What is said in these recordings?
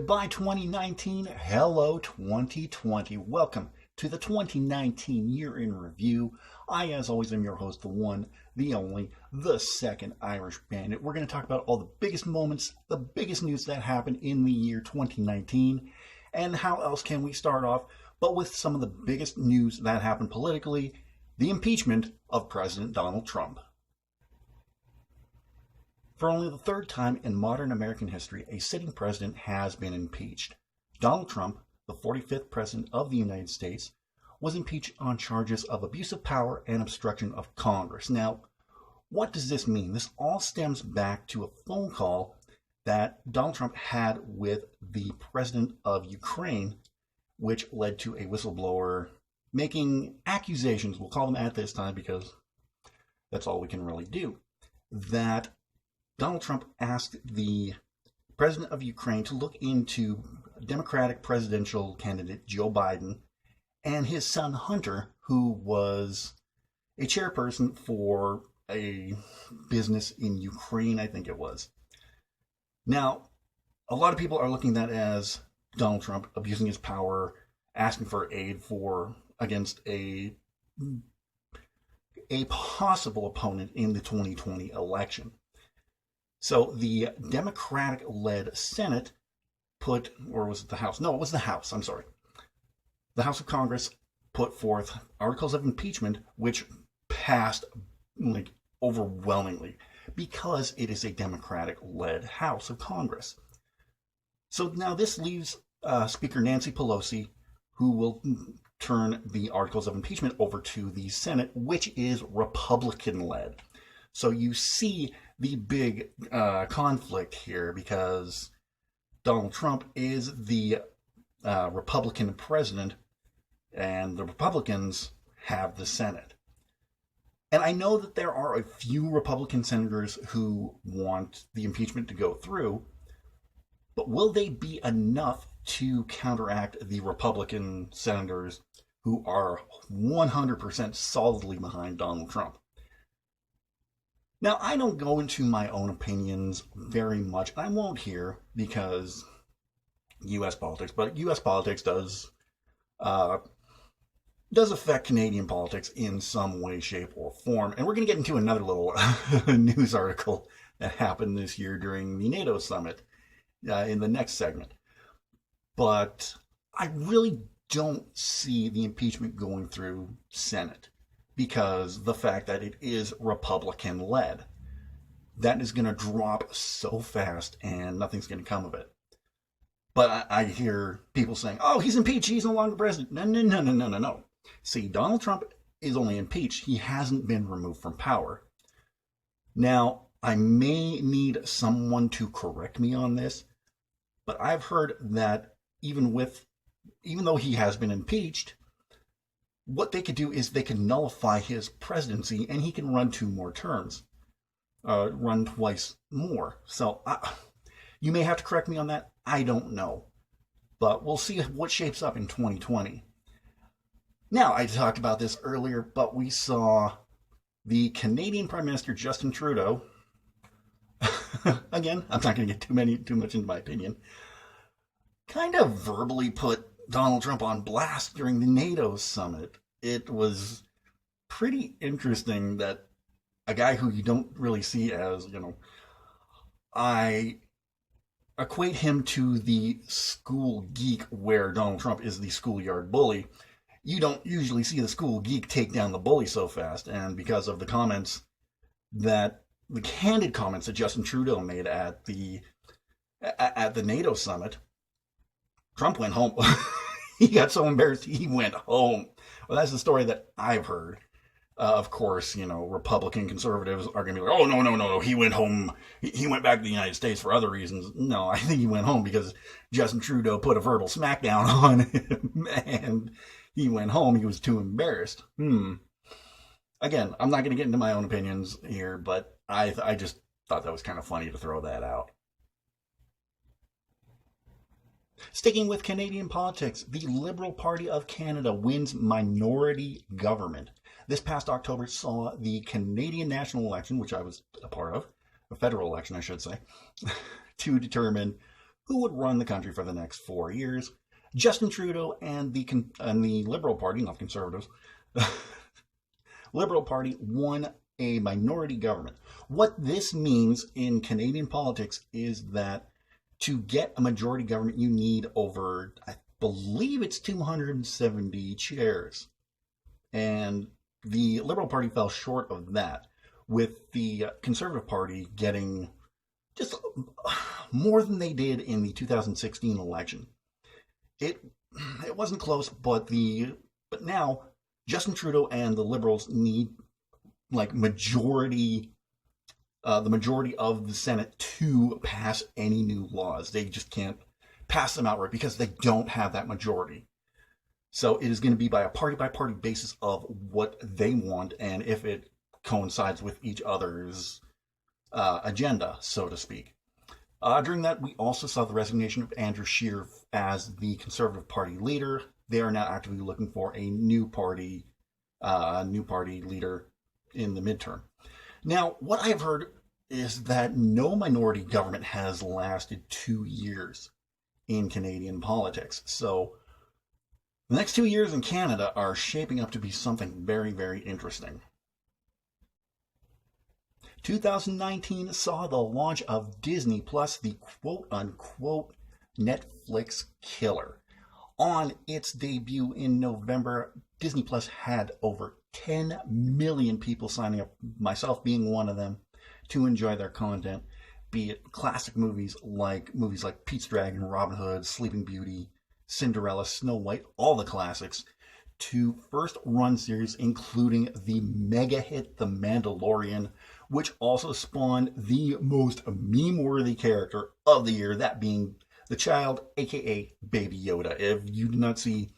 Goodbye 2019, hello 2020. Welcome to the 2019 Year in Review. I, as always, am your host, the one, the only, the second Irish Bandit. We're going to talk about all the biggest moments, the biggest news that happened in the year 2019, and how else can we start off but with some of the biggest news that happened politically, the impeachment of President Donald Trump. For only the third time in modern American history, a sitting president has been impeached. Donald Trump, the 45th president of the United States, was impeached on charges of abuse of power and obstruction of Congress. Now, what does this mean? This all stems back to a phone call that Donald Trump had with the president of Ukraine, which led to a whistleblower making accusations, we'll call them at this time because that's all we can really do, that Donald Trump asked the president of Ukraine to look into Democratic presidential candidate Joe Biden and his son Hunter, who was a chairperson for a business in Ukraine, I think it was. Now, a lot of people are looking at that as Donald Trump abusing his power, asking for aid against a possible opponent in the 2020 election. So the Democratic-led Senate was it the House? No, it was the House, I'm sorry. The House of Congress put forth articles of impeachment, which passed overwhelmingly because it is a Democratic-led House of Congress. So now this leaves Speaker Nancy Pelosi, who will turn the articles of impeachment over to the Senate, which is Republican-led. So you see the big conflict here because Donald Trump is the Republican president and the Republicans have the Senate. And I know that there are a few Republican senators who want the impeachment to go through, but will they be enough to counteract the Republican senators who are 100% solidly behind Donald Trump? Now, I don't go into my own opinions very much. I won't here because U.S. politics, but U.S. politics does affect Canadian politics in some way, shape, or form. And we're going to get into another little news article that happened this year during the NATO summit in the next segment. But I really don't see the impeachment going through Senate, because the fact that it is Republican-led, that is going to drop so fast and nothing's going to come of it. But I hear people saying, oh, he's impeached, he's no longer president. No. See, Donald Trump is only impeached. He hasn't been removed from power. Now, I may need someone to correct me on this, but I've heard that even though he has been impeached, what they could do is they can nullify his presidency and he can run 2 more terms, run twice more. So you may have to correct me on that. I don't know. But we'll see what shapes up in 2020. Now, I talked about this earlier, but we saw the Canadian Prime Minister Justin Trudeau, again, I'm not going to get too much into my opinion, kind of verbally put Donald Trump on blast during the NATO summit. It was pretty interesting that a guy who you don't really see as, I equate him to the school geek where Donald Trump is the schoolyard bully. You don't usually see the school geek take down the bully so fast, and because of the candid comments that Justin Trudeau made at the NATO summit, Trump went home. He got so embarrassed, he went home. Well, that's the story that I've heard. Of course, Republican conservatives are going to be like, oh, no, he went home. He went back to the United States for other reasons. No, I think he went home because Justin Trudeau put a verbal smackdown on him, and he went home. He was too embarrassed. Again, I'm not going to get into my own opinions here, but I just thought that was kind of funny to throw that out. Sticking with Canadian politics, the Liberal Party of Canada wins minority government. This past October saw the Canadian national election, which I was a part of, a federal election, I should say, to determine who would run the country for the next 4 years. Justin Trudeau and the Liberal Party, not Conservatives, Liberal Party won a minority government. What this means in Canadian politics is that to get a majority government, you need over, I believe it's 270 chairs. And the Liberal Party fell short of that, with the Conservative Party getting just more than they did in the 2016 election. It wasn't close, but now Justin Trudeau and the Liberals need like the majority of the Senate to pass any new laws. They just can't pass them outright because they don't have that majority. So it is going to be by a party-by-party basis of what they want and if it coincides with each other's agenda, so to speak. During that, we also saw the resignation of Andrew Scheer as the Conservative Party leader. They are now actively looking for a new party leader in the midterm. Now, what I've heard is that no minority government has lasted 2 years in Canadian politics. So the next 2 years in Canada are shaping up to be something very, very interesting. 2019 saw the launch of Disney Plus, the quote-unquote Netflix killer. On its debut in November, Disney Plus had over 10 million people signing up, myself being one of them, to enjoy their content, be it classic movies like Pete's Dragon, Robin Hood, Sleeping Beauty, Cinderella, Snow White, all the classics, to first-run series including the mega hit The Mandalorian, which also spawned the most meme-worthy character of the year, that being the child, aka Baby Yoda. If you do not see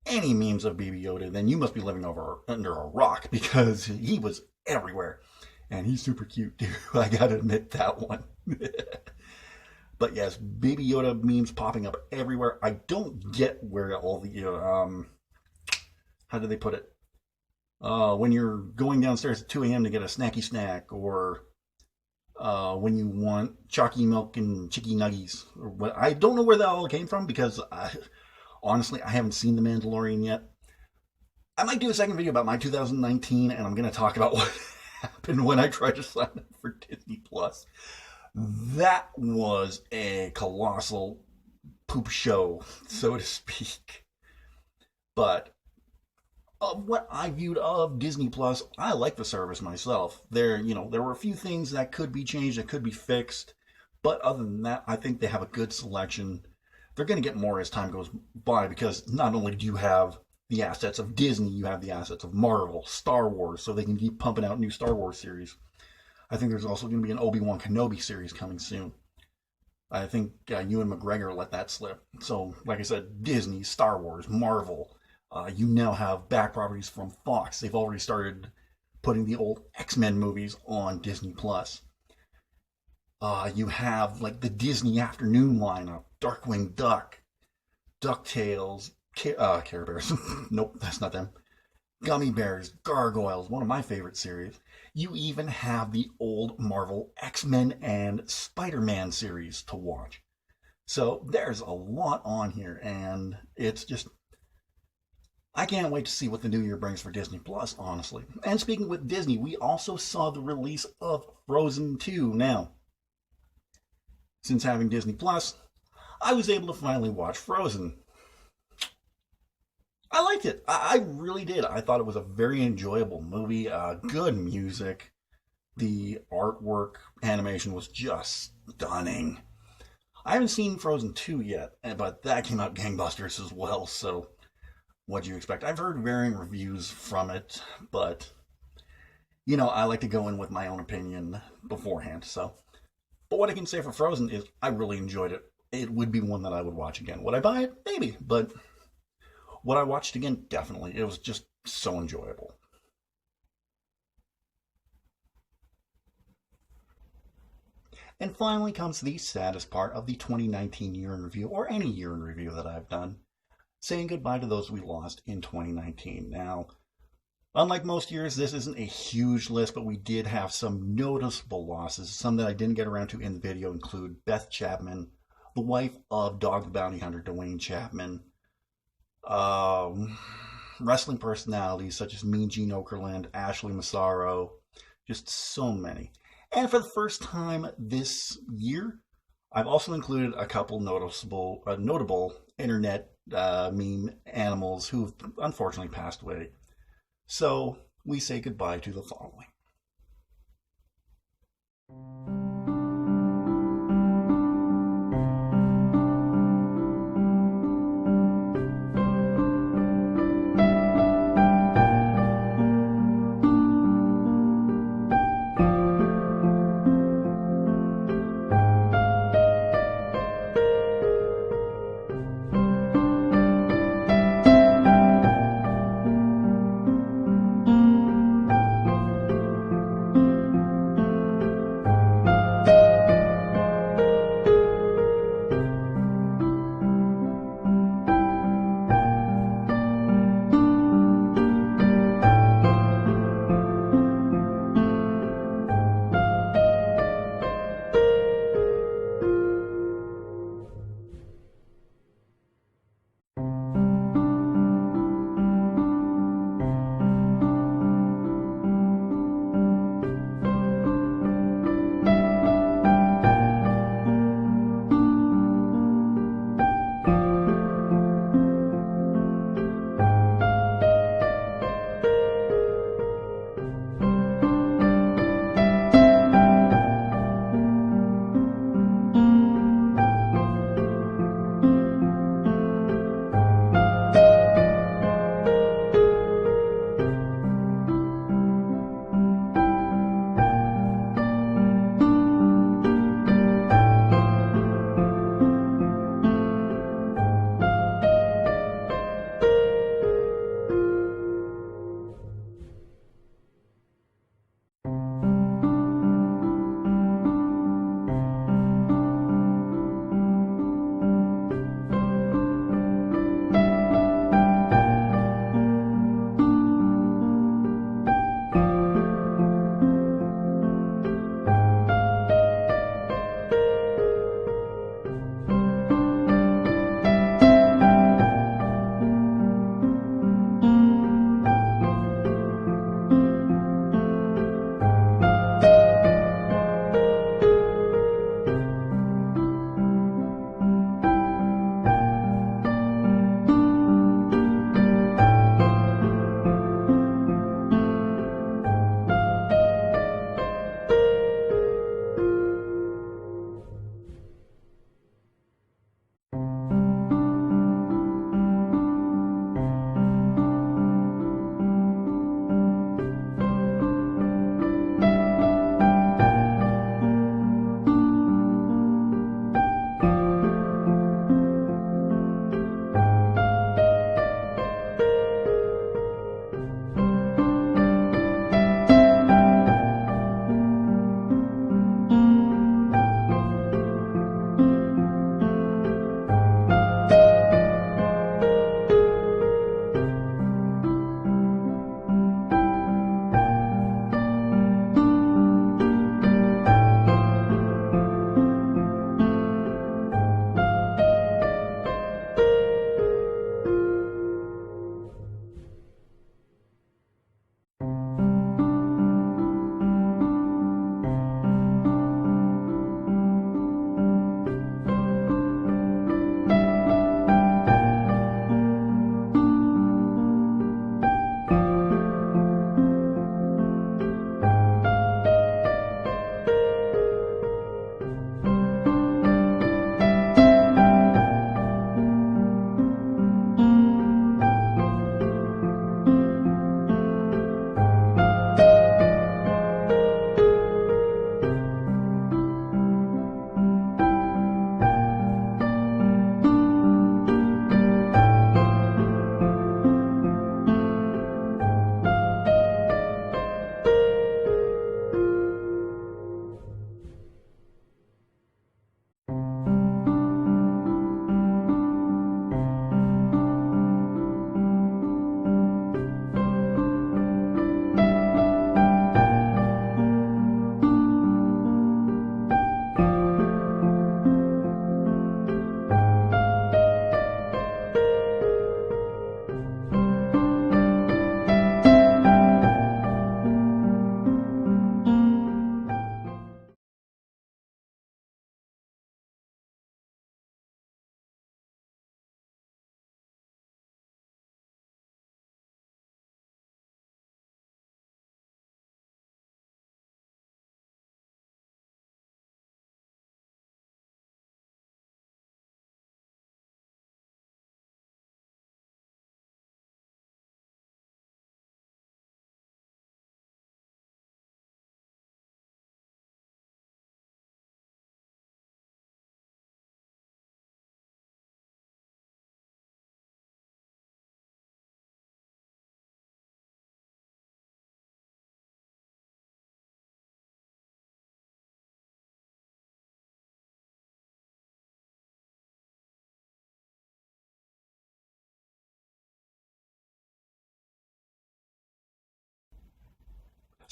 any memes of Baby Yoda, then you must be living under a rock, because he was everywhere. And he's super cute, too. I gotta admit that one. But yes, Baby Yoda memes popping up everywhere. I don't get where all the, how do they put it? When you're going downstairs at 2 a.m. to get a snacky snack, or when you want chalky milk and chicky nuggies. I don't know where that all came from, because honestly, I haven't seen The Mandalorian yet. I might do a second video about my 2019, and I'm going to talk about what happened when I tried to sign up for Disney Plus. That was a colossal poop show, so to speak. But of what I viewed of Disney Plus, I like the service myself. There were a few things that could be changed, that could be fixed, but other than that, I think they have a good selection. They're going to get more as time goes by, because not only do you have the assets of Disney, you have the assets of Marvel, Star Wars, so they can keep pumping out new Star Wars series. I think there's also going to be an Obi-Wan Kenobi series coming soon. I think Ewan McGregor let that slip. So, like I said, Disney, Star Wars, Marvel. You now have back properties from Fox. They've already started putting the old X-Men movies on Disney Plus. You have like the Disney afternoon lineup: Darkwing Duck, DuckTales, Care Bears. Nope, that's not them. Gummy Bears, Gargoyles, one of my favorite series. You even have the old Marvel X-Men and Spider-Man series to watch. So there's a lot on here, and it's just, I can't wait to see what the new year brings for Disney Plus, honestly. And speaking with Disney, we also saw the release of Frozen 2. Now, since having Disney Plus, I was able to finally watch Frozen. I liked it. I really did. I thought it was a very enjoyable movie. Good music. The artwork, animation was just stunning. I haven't seen Frozen 2 yet, but that came out gangbusters as well, so what do you expect? I've heard varying reviews from it, but, I like to go in with my own opinion beforehand, so. But what I can say for Frozen is I really enjoyed it. It would be one that I would watch again. Would I buy it? Maybe, but would I watch it again? Definitely. It was just so enjoyable. And finally comes the saddest part of the 2019 year in review, or any year in review that I've done, saying goodbye to those we lost in 2019. Now, unlike most years, this isn't a huge list, but we did have some noticeable losses. Some that I didn't get around to in the video include Beth Chapman, the wife of Dog the Bounty Hunter, Dwayne Chapman, wrestling personalities such as Mean Gene Okerlund, Ashley Massaro, just so many. And for the first time this year, I've also included a couple notable internet meme animals who've unfortunately passed away. So we say goodbye to the following.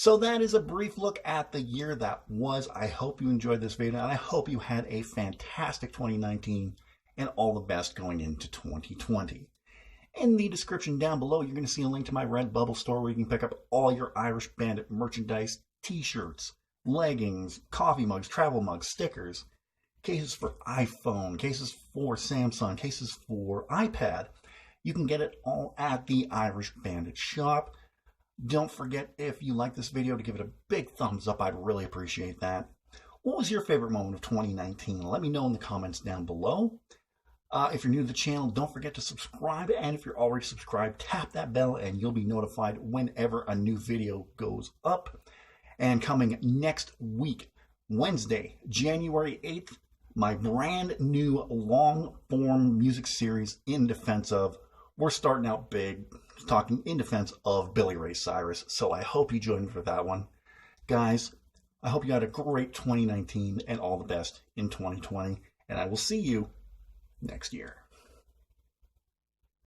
So that is a brief look at the year that was. I hope you enjoyed this video, and I hope you had a fantastic 2019 and all the best going into 2020. In the description down below, you're going to see a link to my Redbubble store where you can pick up all your Irish Bandit merchandise, t-shirts, leggings, coffee mugs, travel mugs, stickers, cases for iPhone, cases for Samsung, cases for iPad. You can get it all at the Irish Bandit shop. Don't forget, if you like this video, to give it a big thumbs up. I'd really appreciate that. What was your favorite moment of 2019? Let me know in the comments down below. If you're new to the channel, don't forget to subscribe. And if you're already subscribed, tap that bell and you'll be notified whenever a new video goes up. And coming next week, Wednesday, January 8th, my brand new long-form music series, In Defense Of. We're starting out big, talking in defense of Billy Ray Cyrus. So I hope you join me for that one. Guys, I hope you had a great 2019 and all the best in 2020. And I will see you next year.